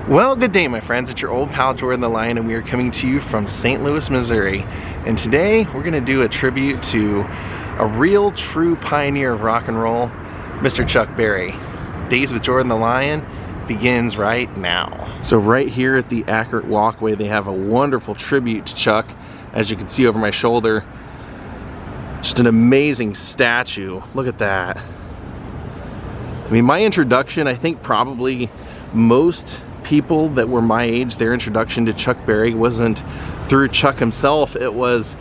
Well, good day my friends, it's your old pal Jordan the Lion and we are coming to you from St. Louis, Missouri. And today we're going to do a tribute to a real true pioneer of rock and roll, Mr. Chuck Berry. Daze with Jordan the Lion begins right now. So right here at the Accurate Walkway they have a wonderful tribute to Chuck, as you can see over my shoulder. Just an amazing statue, look at that. I mean, my introduction, I think probably most people that were my age, their introduction to Chuck Berry wasn't through Chuck himself, it was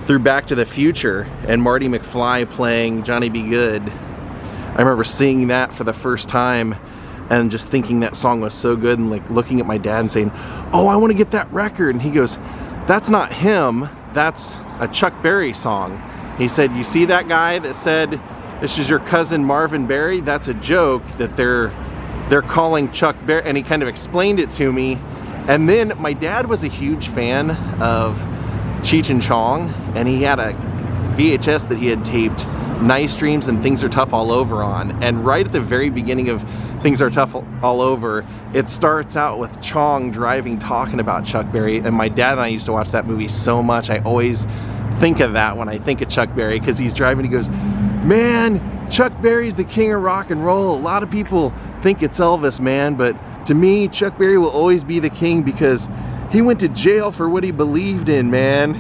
through Back to the Future and Marty McFly playing Johnny B. Goode. I remember seeing that for the first time and just thinking that song was so good and like looking at my dad and saying, oh, I want to get that record. And he goes, that's not him, that's a Chuck Berry song. He said, you see that guy that said this is your cousin Marvin Berry? That's a joke that they're calling Chuck Berry, and he kind of explained it to me. And then my dad was a huge fan of Cheech and Chong, and he had a VHS that he had taped Nice Dreams and Things Are Tough All Over on. And right at the very beginning of Things Are Tough All Over, it starts out with Chong driving, talking about Chuck Berry. And my dad and I used to watch that movie so much, I always think of that when I think of Chuck Berry, because he's driving, he goes, man, Chuck Berry's the king of rock and roll. A lot of people think it's Elvis, man, but to me, Chuck Berry will always be the king because he went to jail for what he believed in, man.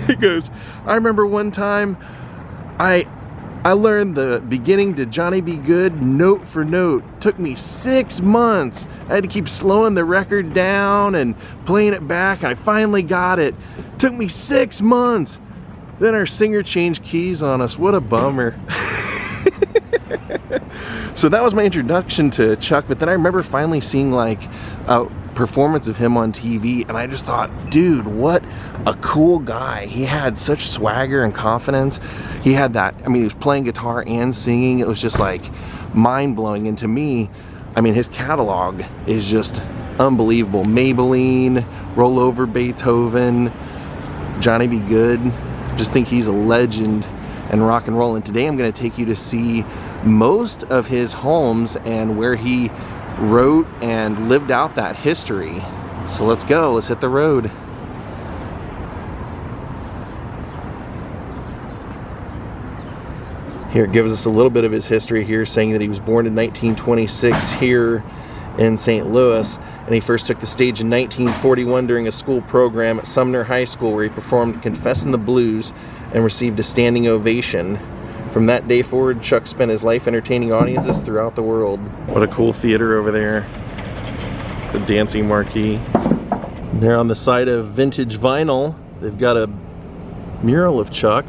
He goes, I remember one time I learned the beginning to Johnny B. Goode note for note. Took me 6 months. I had to keep slowing the record down and playing it back, and I finally got it. Took me 6 months. Then our singer changed keys on us. What a bummer. So that was my introduction to Chuck, but then I remember finally seeing like a performance of him on TV, and I just thought, dude, what a cool guy. He had such swagger and confidence. He had that, I mean, he was playing guitar and singing. It was just like mind-blowing. And to me, I mean, his catalog is just unbelievable. Maybelline, Roll Over Beethoven, Johnny B. Goode. Just think he's a legend and rock and roll. And today I'm going to take you to see most of his homes and where he wrote and lived out that history. So let's go, let's hit the road. Here it gives us a little bit of his history here, saying that he was born in 1926 here in St. Louis, and he first took the stage in 1941 during a school program at Sumner High School, where he performed Confessin' the Blues and received a standing ovation. From that day forward, Chuck spent his life entertaining audiences throughout the world. What a cool theater over there. The Dancing Marquee. There on the side of Vintage Vinyl, they've got a mural of Chuck.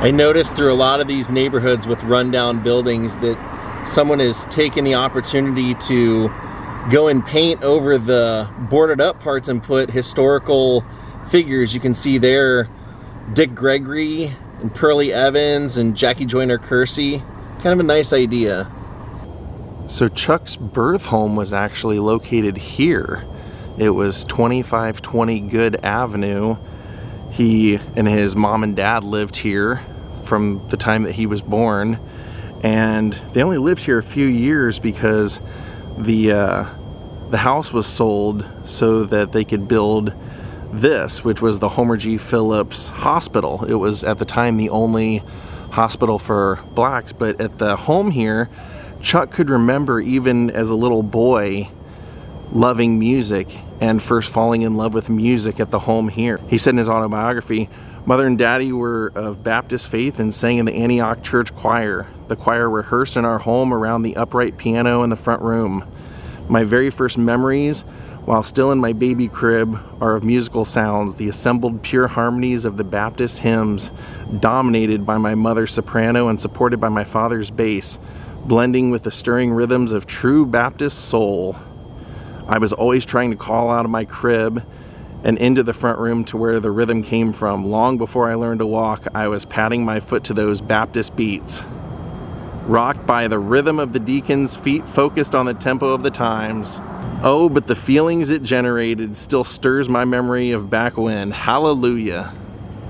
I noticed through a lot of these neighborhoods with rundown buildings that someone has taken the opportunity to go and paint over the boarded up parts and put historical figures. You can see there Dick Gregory and Pearlie Evans and Jackie Joyner Kersey. Kind of a nice idea. So Chuck's birth home was actually located here. It was 2520 Goode Avenue. He and his mom and dad lived here from the time that he was born, and they only lived here a few years because the house was sold so that they could build this, which was the Homer G. Phillips Hospital. It was at the time the only hospital for blacks, but at the home here, Chuck could remember even as a little boy loving music and first falling in love with music at the home here. He said in his autobiography, Mother and Daddy were of Baptist faith and sang in the Antioch Church Choir. The choir rehearsed in our home around the upright piano in the front room. My very first memories, while still in my baby crib, are of musical sounds, the assembled pure harmonies of the Baptist hymns, dominated by my mother's soprano and supported by my father's bass. blending with the stirring rhythms of true Baptist soul. I was always trying to call out of my crib and into the front room to where the rhythm came from. Long before I learned to walk, I was patting my foot to those Baptist beats. Rocked by the rhythm of the deacon's feet focused on the tempo of the times. Oh, but the feelings it generated still stirs my memory of back when. Hallelujah.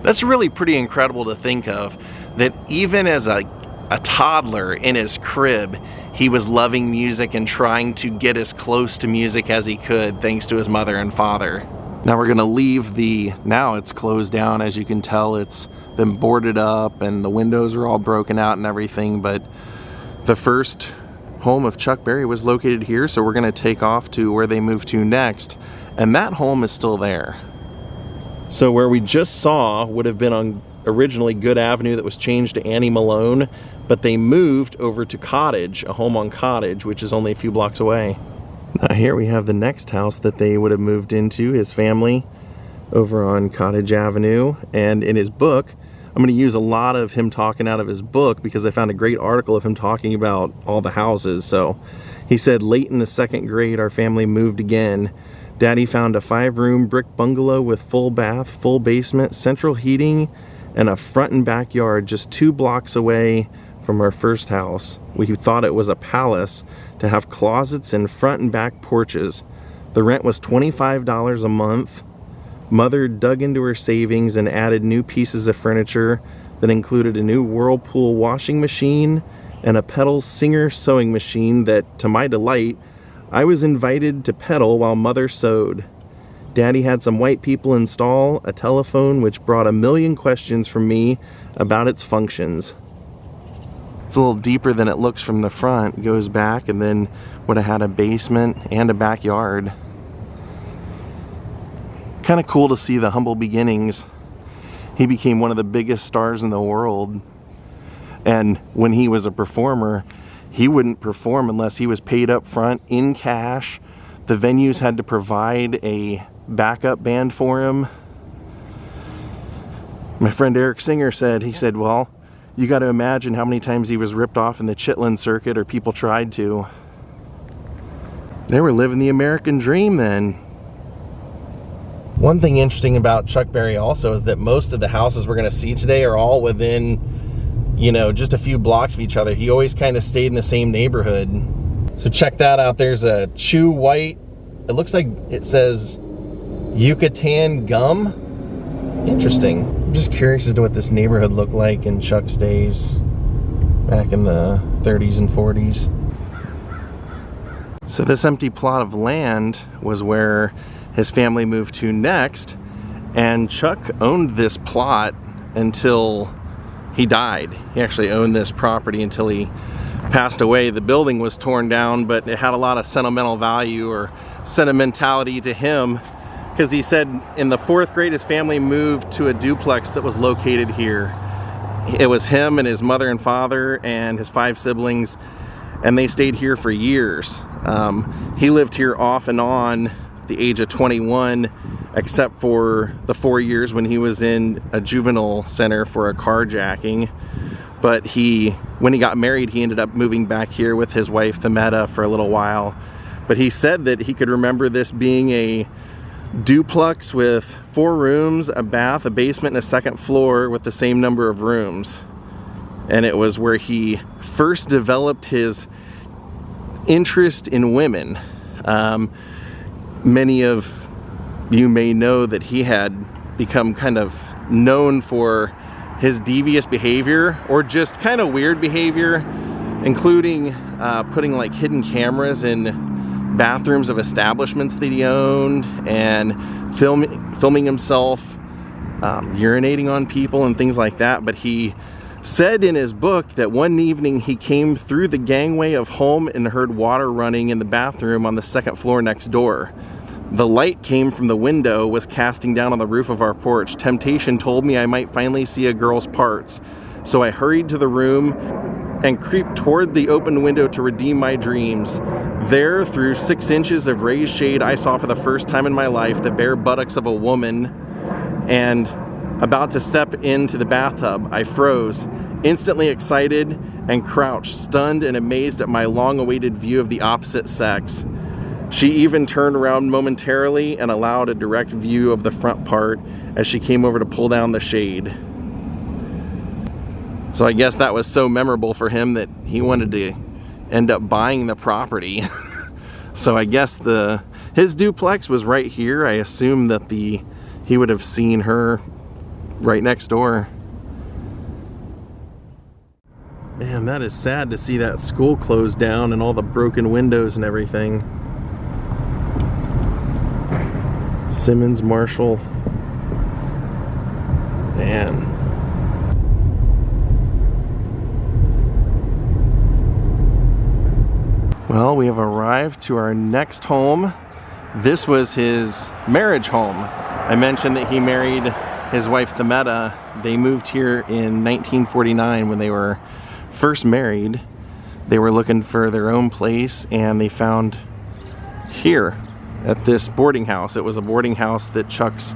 That's really pretty incredible to think of, that even as a toddler in his crib, he was loving music and trying to get as close to music as he could thanks to his mother and father. Now we're gonna leave now it's closed down. As you can tell, it's been boarded up and the windows are all broken out and everything, but the first home of Chuck Berry was located here, so we're gonna take off to where they moved to next, and that home is still there. So where we just saw would have been on originally Goode Avenue that was changed to Annie Malone, but they moved over to Cottage, a home on Cottage, which is only a few blocks away. Now here we have the next house that they would have moved into, his family, over on Cottage Avenue. And in his book, I'm going to use a lot of him talking out of his book because I found a great article of him talking about all the houses. So he said, late in the 2nd grade, our family moved again. Daddy found a 5-room brick bungalow with full bath, full basement, central heating, and a front and backyard just 2 blocks away from our first house. We thought it was a palace to have closets and front and back porches. The rent was $25 a month. Mother dug into her savings and added new pieces of furniture that included a new Whirlpool washing machine and a pedal Singer sewing machine that, to my delight, I was invited to pedal while Mother sewed. Daddy had some white people install a telephone which brought a million questions from me about its functions. It's a little deeper than it looks from the front. It goes back and then would have had a basement and a backyard. Kind of cool to see the humble beginnings. He became one of the biggest stars in the world. And when he was a performer, he wouldn't perform unless he was paid up front in cash. The venues had to provide a backup band for him. My friend Eric Singer said, well, you got to imagine how many times he was ripped off in the Chitlin circuit, or people tried to. They were living the American dream then. One thing interesting about Chuck Berry also is that most of the houses we're going to see today are all within, you know, just a few blocks of each other. He always kind of stayed in the same neighborhood. So check that out. There's a Chew White. It looks like it says Yucatan Gum. Interesting. I'm just curious as to what this neighborhood looked like in Chuck's days back in the 30s and 40s. So this empty plot of land was where his family moved to next, and Chuck owned this plot until he died. He actually owned this property until he passed away. The building was torn down, but it had a lot of sentimental value or sentimentality to him, because he said in the 4th grade his family moved to a duplex that was located here. It was him and his mother and father and his 5 siblings, and they stayed here for years. He lived here off and on the age of 21, except for the 4 years when he was in a juvenile center for a carjacking. But when he got married, he ended up moving back here with his wife Themeta for a little while. But he said that he could remember this being a duplex with 4 rooms, a bath, a basement, and a 2nd floor with the same number of rooms. And it was where he first developed his interest in women. Many of you may know that he had become kind of known for his devious behavior, or just kind of weird behavior, including putting like hidden cameras in bathrooms of establishments that he owned, and filming himself urinating on people and things like that. But he said in his book that one evening he came through the gangway of home and heard water running in the bathroom on the 2nd floor next door. The light came from the window, was casting down on the roof of our porch. Temptation told me I might finally see a girl's parts. So I hurried to the room and creeped toward the open window to redeem my dreams. There, through 6 inches of raised shade, I saw for the first time in my life the bare buttocks of a woman, and about to step into the bathtub, I froze. instantly excited and crouched, stunned and amazed at my long-awaited view of the opposite sex. She even turned around momentarily and allowed a direct view of the front part as she came over to pull down the shade. So I guess that was so memorable for him that he wanted to end up buying the property. So I guess his duplex was right here. I assume that he would have seen her right next door. Man, that is sad to see that school closed down and all the broken windows and everything. Simmons Marshall. Man. Well, we have arrived to our next home. This was his marriage home. I mentioned that he married his wife Themeta. They moved here in 1949 when they were first married. They were looking for their own place and they found here at this boarding house. It was a boarding house that Chuck's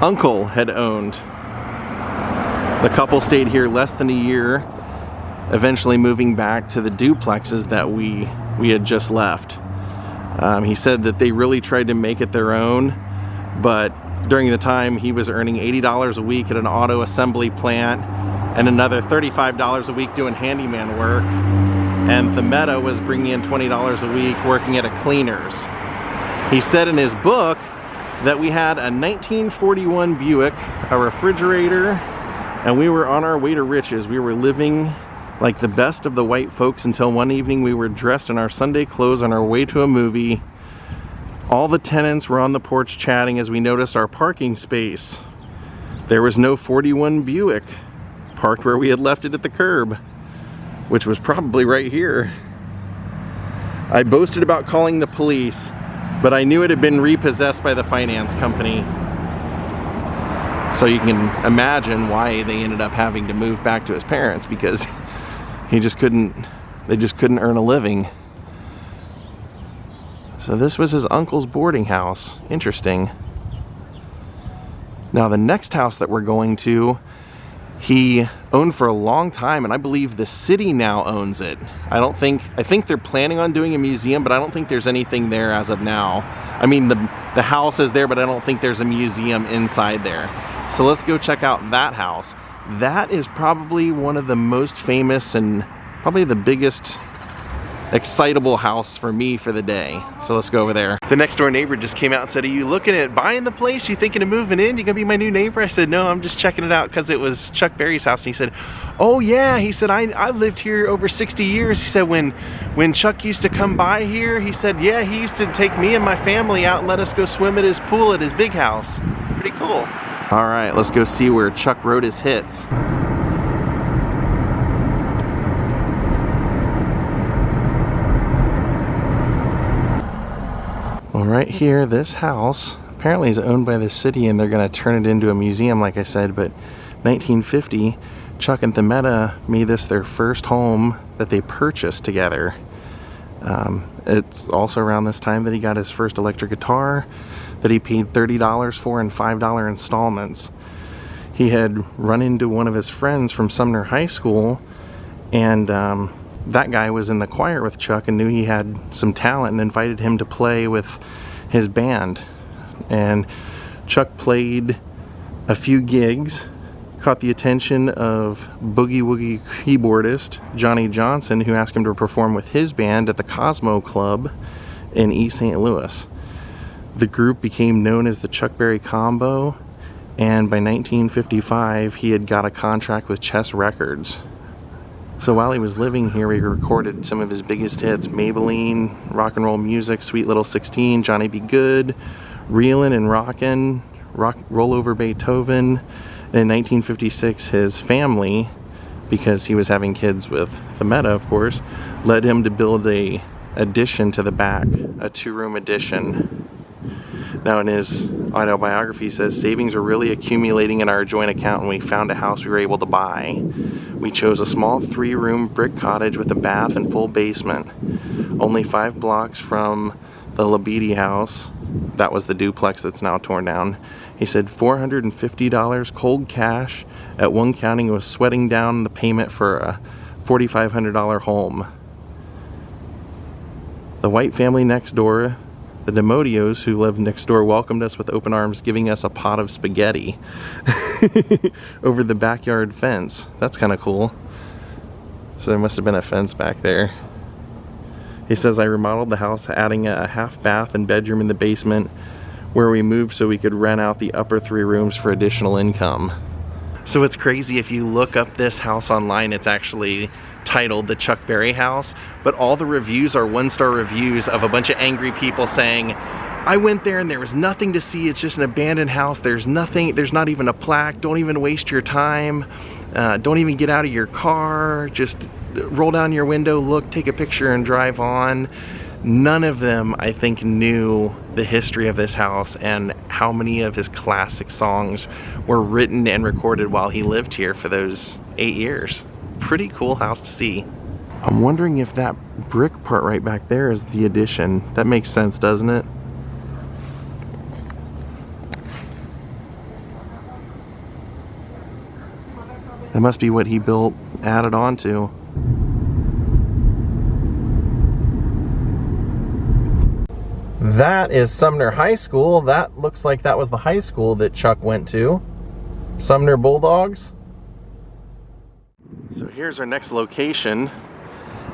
uncle had owned. The couple stayed here less than a year, eventually moving back to the duplexes that we had just left. He said that they really tried to make it their own, but during the time he was earning $80 a week at an auto assembly plant and another $35 a week doing handyman work, and Themeta was bringing in $20 a week working at a cleaner's. He said in his book that we had a 1941 Buick, a refrigerator, and we were on our way to riches. We were living like the best of the white folks until one evening we were dressed in our Sunday clothes on our way to a movie. All the tenants were on the porch chatting as we noticed our parking space. There was no 41 Buick parked where we had left it at the curb, which was probably right here. I boasted about calling the police, but I knew it had been repossessed by the finance company. So you can imagine why they ended up having to move back to his parents, because they just couldn't earn a living. So this was his uncle's boarding house. Interesting. Now the next house that we're going to, he owned for a long time, and I believe the city now owns it. I think they're planning on doing a museum, but I don't think there's anything there as of now. I mean, the house is there, but I don't think there's a museum inside there. So let's go check out that house. That is probably one of the most famous and probably the biggest excitable house for me for the day. So let's go over there. The next door neighbor just came out and said, "Are you looking at buying the place? You thinking of moving in? You gonna be my new neighbor?" I said, "No, I'm just checking it out," because it was Chuck Berry's house. And he said, "Oh yeah," he said, I lived here over 60 years. He said, when Chuck used to come by here, he said, yeah, he used to take me and my family out and let us go swim at his pool at his big house. Pretty cool. All right, let's go see where Chuck wrote his hits. Well, right here, this house apparently is owned by the city and they're gonna turn it into a museum, like I said, but 1950, Chuck and Themeta made this their first home that they purchased together. It's also around this time that he got his first electric guitar that he paid $30 for in $5 installments. He had run into one of his friends from Sumner High School, and that guy was in the choir with Chuck and knew he had some talent and invited him to play with his band. And Chuck played a few gigs, caught the attention of boogie woogie keyboardist Johnny Johnson, who asked him to perform with his band at the Cosmo Club in East St. Louis. The group became known as the Chuck Berry Combo, and by 1955 he had got a contract with Chess Records. So while he was living here, he recorded some of his biggest hits: Maybelline, Rock and Roll Music, Sweet Little 16, Johnny B. Goode, Reelin' and Rockin', Roll Over Beethoven. And in 1956, his family, because he was having kids with Themeta, of course, led him to build a addition to the back, a 2-room addition. Now in his autobiography, he says, "Savings were really accumulating in our joint account and we found a house we were able to buy. We chose a small 3-room brick cottage with a bath and full basement, only 5 blocks from the Labidi house. That was the duplex that's now torn down. He said $450 cold cash. At one counting, was sweating down the payment for a $4,500 home. The white family next door, the Demodios who lived next door, welcomed us with open arms, giving us a pot of spaghetti over the backyard fence. That's kind of cool. So there must have been a fence back there. He says, I remodeled the house, adding a half bath and bedroom in the basement where we moved so we could rent out the upper 3 rooms for additional income. So it's crazy, if you look up this house online, it's actually titled the Chuck Berry house, but all the reviews are 1-star reviews of a bunch of angry people saying, I went there and there was nothing to see, it's just an abandoned house, there's nothing, there's not even a plaque, don't even waste your time, don't even get out of your car, just roll down your window, look, take a picture and drive on. None of them, I think, knew the history of this house and how many of his classic songs were written and recorded while he lived here for those 8 years. Pretty cool house to see. I'm wondering if that brick part right back there is the addition. That makes sense, doesn't it? That must be what he built, added on to. That is Sumner High School. That looks like that was the high school that Chuck went to. Sumner Bulldogs. So here's our next location.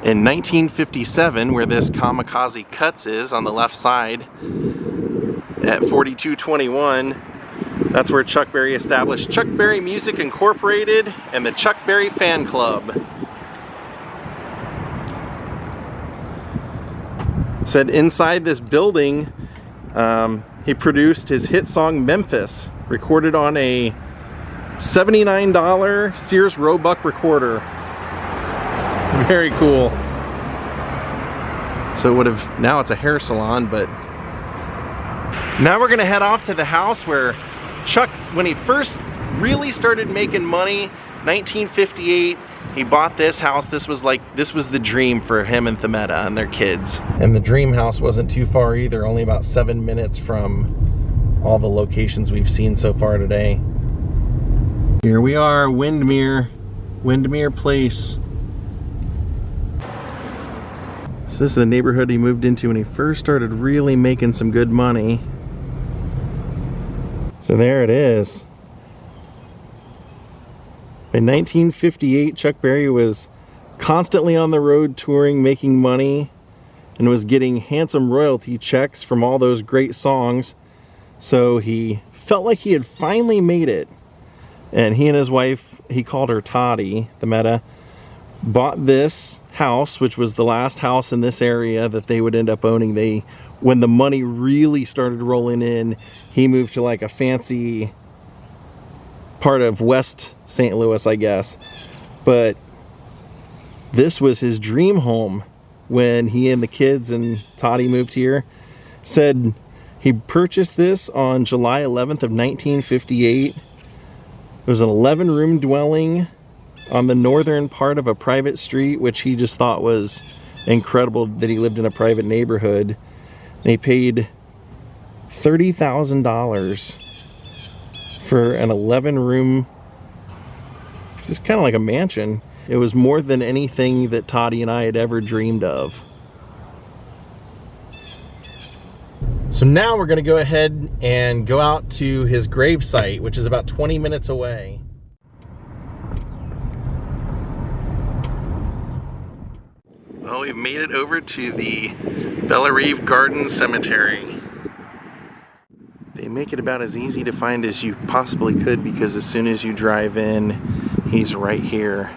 In 1957, where this Kamikaze Cuts is on the left side, at 4221, that's where Chuck Berry established Chuck Berry Music Incorporated and the Chuck Berry Fan Club. Said inside this building, he produced his hit song Memphis, recorded on a $79 Sears Roebuck recorder. Very cool. So it would have, now it's a hair salon, but now we're gonna head off to the house where Chuck, when he first really started making money, 1958, he bought this house. This was the dream for him and Themeta and their kids. And the dream house wasn't too far either, only about 7 minutes from all the locations we've seen so far today. Here we are, Windermere Place. So this is the neighborhood he moved into when he first started really making some good money. So there it is. In 1958, Chuck Berry was constantly on the road touring, making money, and was getting handsome royalty checks from all those great songs. So he felt like he had finally made it. And he and his wife, he called her Toddy, Themeta, bought this house, which was the last house in this area that they would end up owning. When the money really started rolling in, he moved to like a fancy part of West St. Louis, I guess. But this was his dream home when he and the kids and Toddy moved here. Said he purchased this on July 11th of 1958. It was an 11-room dwelling on the northern part of a private street, which he just thought was incredible that he lived in a private neighborhood. And he paid $30,000 for an 11-room, just kind of like a mansion. It was more than anything that Toddy and I had ever dreamed of. So now we're going to go ahead and go out to his grave site, which is about 20 minutes away. Well, we've made it over to the Belaruv Garden Cemetery. They make it about as easy to find as you possibly could, because as soon as you drive in, he's right here.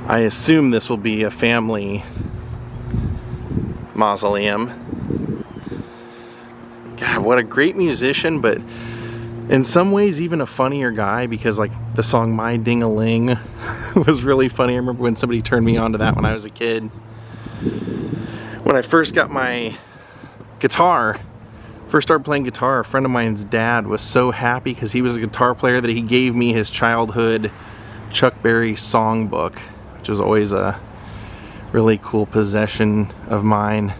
I assume this will be a family mausoleum. God, what a great musician, but in some ways even a funnier guy, because like the song My Ding-a-Ling was really funny. I remember when somebody turned me on to that when I was a kid. When I first got my guitar, first started playing guitar, a friend of mine's dad was so happy because he was a guitar player that he gave me his childhood Chuck Berry songbook, which was always a really cool possession of mine.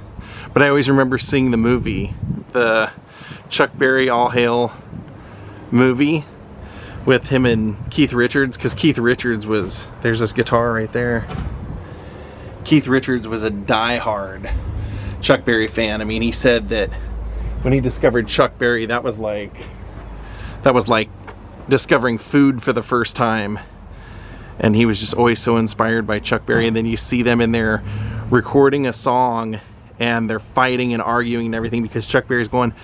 But I always remember seeing the movie, the Chuck Berry All Hail movie with him and Keith Richards, because Keith Richards was, there's this guitar right there. Keith Richards was a die-hard Chuck Berry fan. I mean, he said that when he discovered Chuck Berry, that was like discovering food for the first time. And he was just always so inspired by Chuck Berry. And then you see them in there recording a song and they're fighting and arguing and everything because Chuck Berry's going,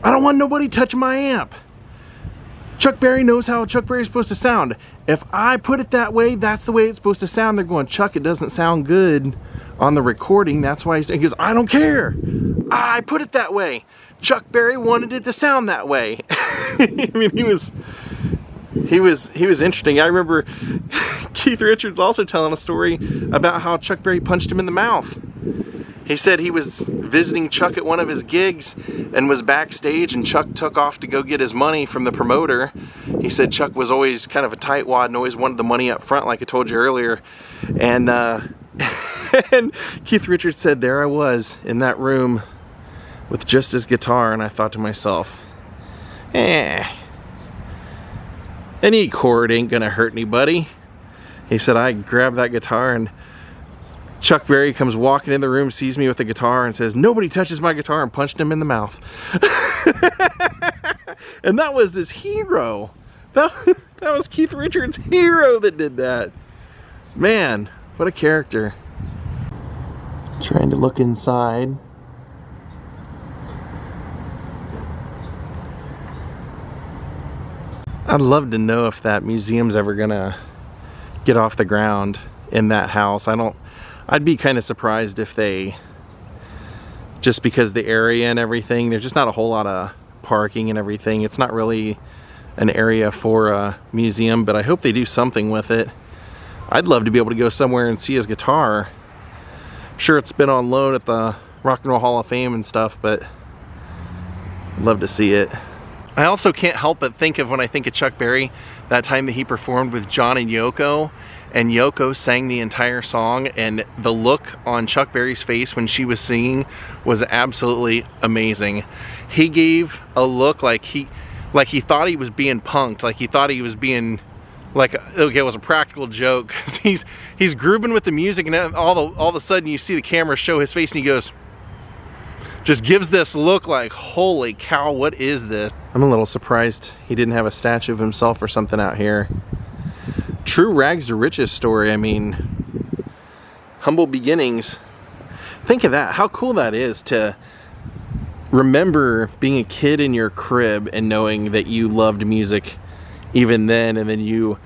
I don't want nobody touching my amp. Chuck Berry knows how Chuck Berry's supposed to sound. If I put it that way, that's the way it's supposed to sound. They're going, Chuck, it doesn't sound good on the recording. That's why he goes, I don't care. I put it that way. Chuck Berry wanted it to sound that way. I mean, he was interesting. I remember Keith Richards also telling a story about how Chuck Berry punched him in the mouth. He said he was visiting Chuck at one of his gigs and was backstage, and Chuck took off to go get his money from the promoter. He said Chuck was always kind of a tightwad and always wanted the money up front, like I told you earlier. And, and Keith Richards said, there I was in that room with just his guitar, and I thought to myself, any chord ain't gonna hurt anybody. He said, I grabbed that guitar, and Chuck Berry comes walking in the room, sees me with the guitar, and says, nobody touches my guitar, and punched him in the mouth. And that was his hero. That was Keith Richards' hero that did that. Man, what a character. Trying to look inside. I'd love to know if that museum's ever gonna get off the ground in that house. I'd be kind of surprised if they, just because the area and everything, there's just not a whole lot of parking and everything. It's not really an area for a museum, but I hope they do something with it. I'd love to be able to go somewhere and see his guitar. I'm sure it's been on loan at the Rock and Roll Hall of Fame and stuff, but I'd love to see it. I also can't help but think of, when I think of Chuck Berry, that time that he performed with John and Yoko sang the entire song, and the look on Chuck Berry's face when she was singing was absolutely amazing. He gave a look like he thought he was being punked, like he thought he was being, like, okay, it was a practical joke. he's grooving with the music, and then all of a sudden you see the camera show his face and he goes, just gives this look like, holy cow, what is this? I'm a little surprised he didn't have a statue of himself or something out here. True rags to riches story. I mean, humble beginnings. Think of that, how cool that is to remember being a kid in your crib and knowing that you loved music even then, and then you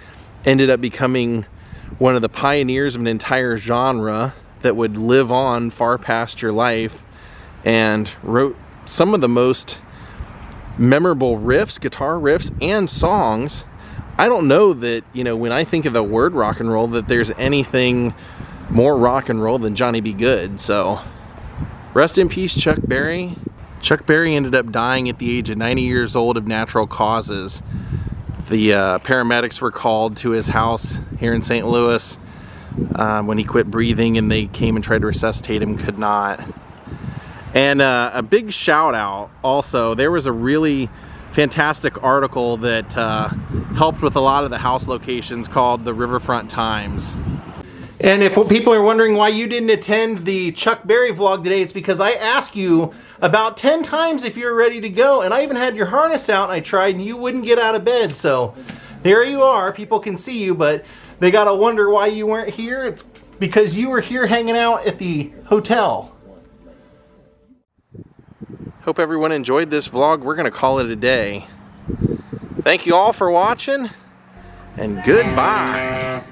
ended up becoming one of the pioneers of an entire genre that would live on far past your life, and wrote some of the most memorable riffs, guitar riffs, and songs. I don't know that, you know, when I think of the word rock and roll, that there's anything more rock and roll than Johnny B. Goode. So, rest in peace, Chuck Berry. Chuck Berry ended up dying at the age of 90 years old of natural causes. The paramedics were called to his house here in St. Louis when he quit breathing, and they came and tried to resuscitate him, could not. And a big shout out also, there was a really fantastic article that helped with a lot of the house locations called the Riverfront Times. And if people are wondering why you didn't attend the Chuck Berry vlog today, it's because I asked you about 10 times if you were ready to go, and I even had your harness out and I tried and you wouldn't get out of bed. So there you are, people can see you, but they gotta wonder why you weren't here. It's because you were here hanging out at the hotel. Hope everyone enjoyed this vlog. We're gonna call it a day. Thank you all for watching, and goodbye.